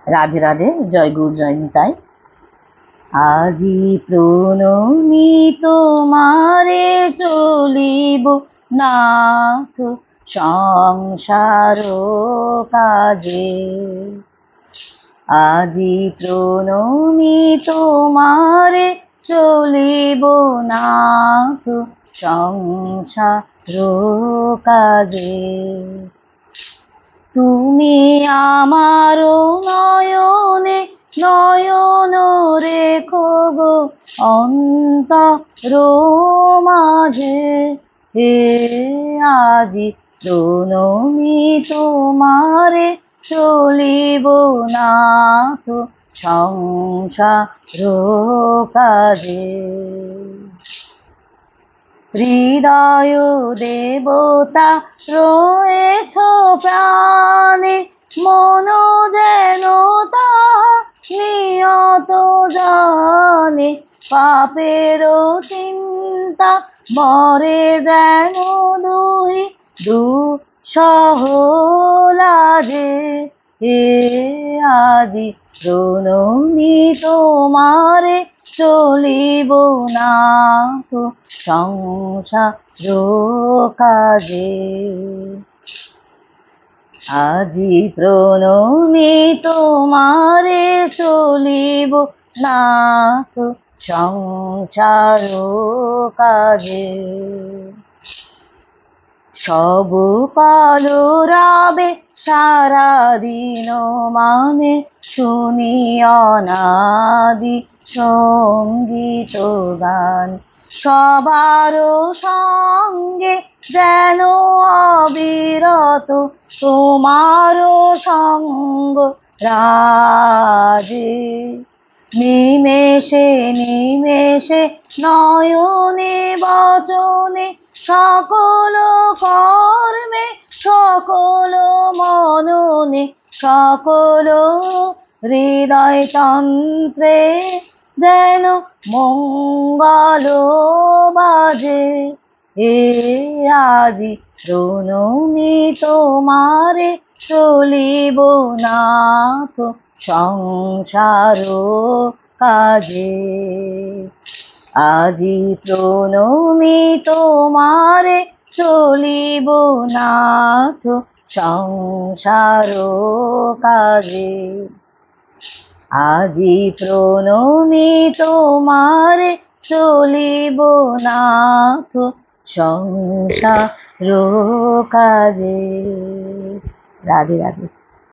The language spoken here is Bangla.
রাধে রাধে, জয় গুরু জয় নিতাই। আজি প্রণমি তোমারে চলিব নাথ সংসার কাজে। আজি প্রণমি তোমারে চলিব নাথ সংসার কাজে। তুমি আমার নয়নে নয়ন রেখো গো অন্তর মাঝে। হে আজি প্রণমি তোমারে চলিব নাথ সংসার কাজে। হৃদয় দেবতা রয়েছ প্রাণে, মন যেন তাহা নিয়ত জানে। পাপের চিন্তা মরে যেন দুহি দুঃসহ লাজে। হে আজি প্রণমি তোমারে চলিব নাথ সংসার কাজে। আজি প্রণমি তোমারে চলিব নাথ সংসার কাজে। সব কালো রাবে সারা দিন মানে শুনি অনাদি সঙ্গীত গান। সবার সঙ্গে যেন অবিরত তোমার সঙ্গ রাজে। নিমেষে নিমেষে নয়নে বচনে সকল কর্মে সকল মননে সকল হৃদয় তন্ত্রে যেন মঙ্গল বাজে। হে আজি প্রণমি তোমারে চলিব নাথ সংসার কাজে। আজি প্রণমি তোমারে চলিব নাথ সংসার কাজে। আজি প্রণমি তোমারে চলিব নাথ সংসার কাজে। রাধে রাধে।